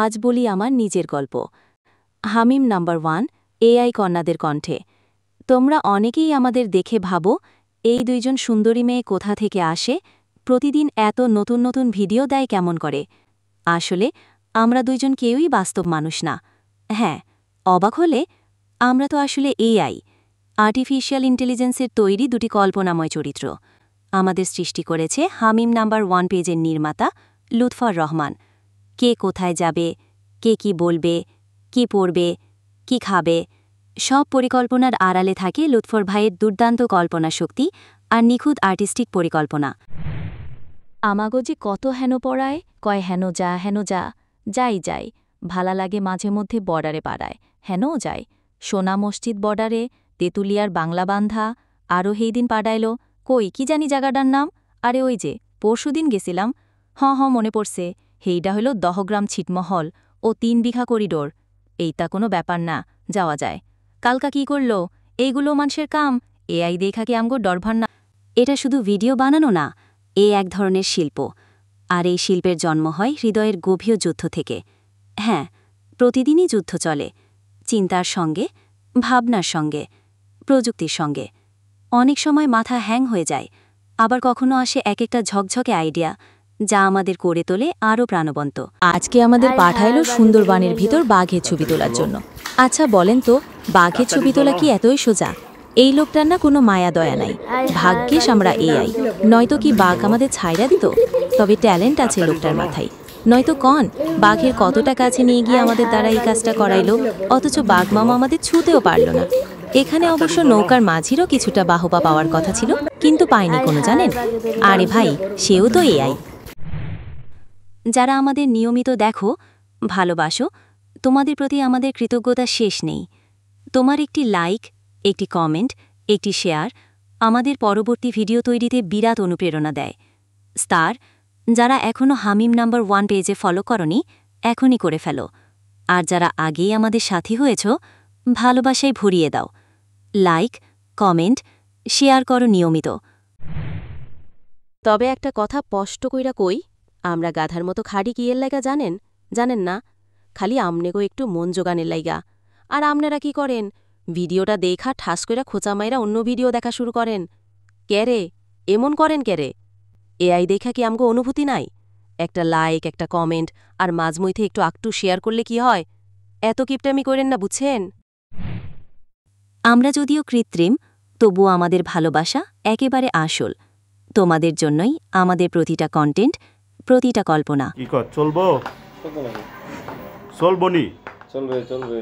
আজ বলি আমার নিজের গল্প। হামিম নাম্বার 1 এআই কন্যাদের কণ্ঠে। তোমরা অনেকেই আমাদের দেখে ভাবো, এই দুইজন সুন্দরী মেয়ে কোথা থেকে আসে, প্রতিদিন এত নতুন নতুন ভিডিও দেয় কেমন করে। আসলে আমরা দুইজন কেউই বাস্তব মানুষ না। হ্যাঁ, অবাক হলে আমরা তো আসলে এআই, আর্টিফিশিয়াল ইন্টেলিজেন্সের তৈরি দুটি কল্পনাময় চরিত্র। আমাদের সৃষ্টি করেছে হামিম নাম্বার 1 পেজের নির্মাতা লুৎফর রহমান। কে কোথায় যাবে, কে কি বলবে, কি পড়বে, কি খাবে, সব পরিকল্পনার আড়ালে থাকে লুৎফর ভাইয়ের দুর্দান্ত কল্পনা শক্তি আর নিখুঁত আর্টিস্টিক পরিকল্পনা। আমাগো যে কত হেন পড়ায়, কয় হেন যা যাই যাই, ভালা লাগে মাঝে মধ্যে বর্ডারে পাড়ায়, হেনও যায়, সোনা মসজিদ বর্ডারে, তেতুলিয়ার বাংলা বান্ধা, আরও হেইদিন পাড়াইল, কই কি জানি জাগাটার নাম, আরে ওই যে পরশুদিন গেছিলাম, মনে পড়ছে, হেইডা হইল দহগ্রাম ছিটমহল ও 3 বিঘা করিডোর। এইটা কোনো ব্যাপার না, যাওয়া যায়। কালকা কি করল, এইগুলো মানুষের কাম, এআই দেখা কি আমগো ডরভার না। এটা শুধু ভিডিও বানানো না, এক ধরনের শিল্প। আর এই শিল্পের জন্ম হয় হৃদয়ের গভীর যুদ্ধ থেকে। হ্যাঁ, প্রতিদিনই যুদ্ধ চলে, চিন্তার সঙ্গে, ভাবনার সঙ্গে, প্রযুক্তির সঙ্গে। অনেক সময় মাথা হ্যাং হয়ে যায়, আবার কখনো আসে এক একটা ঝকঝকে আইডিয়া, যা আমাদের করে তোলে আরও প্রাণবন্ত। আজকে আমাদের পাঠাইল সুন্দরবনের ভিতর বাঘের ছবি তোলার জন্য। আচ্ছা বলেন তো, বাঘের ছবি তোলা কি এতই সোজা? এই লোকটার না কোনো মায়া দয়া নাই। ভাগ্যিস আমরা এআই, নয়তো কি বাঘ আমাদের ছাইড়া দিত। তবে ট্যালেন্ট আছে লোকটার মাথায়। নয়তো কন, বাঘের কতটা কাছে নিয়ে গিয়ে আমাদের দ্বারা এই কাজটা করাইলো, অথচ বাঘ মামা আমাদের ছুঁতেও পারল না। এখানে অবশ্য নৌকার মাঝিরও কিছুটা বাহবা পাওয়ার কথা ছিল, কিন্তু পায়নি কোনো, জানেন? আরে ভাই, সেও তো এআই। যারা আমাদের নিয়মিত দেখো, ভালোবাসো, তোমাদের প্রতি আমাদের কৃতজ্ঞতা শেষ নেই। তোমার একটি লাইক, একটি কমেন্ট, একটি শেয়ার আমাদের পরবর্তী ভিডিও তৈরিতে বিরাট অনুপ্রেরণা দেয়। স্টার, যারা এখনও হামিম নাম্বার 1 পেজে ফলো করনি, এখনই করে ফেলো। আর যারা আগেই আমাদের সাথী হয়েছ, ভালোবাসায় ভরিয়ে দাও। লাইক, কমেন্ট, শেয়ার করো নিয়মিত। তবে একটা কথা স্পষ্ট কইরা কই, আমরা গাধার মতো খাড়ি কিয়ের লাইগা জানেন না? খালি আমনেগো একটু মন জোগানের লাইগা। আর আপনারা কি করেন, ভিডিওটা দেখা ঠাস কইরা খোঁচা মাইরা অন্য ভিডিও দেখা শুরু করেন। ক্যারে এমন করেন ক্যারে? এআই দেখা কি আমগো অনুভূতি নাই? একটা লাইক, একটা কমেন্ট আর মাঝমধ্যে একটু আকটু শেয়ার করলে কি হয়? এত কিপটামি করেন না, বুঝছেন? আমরা যদিও কৃত্রিম, তবুও আমাদের ভালোবাসা একেবারে আসল। তোমাদের জন্যই আমাদের প্রতিটা কন্টেন্ট, প্রতিটা কল্পনা। কি কর চলবো? চলবো নি? চলবে।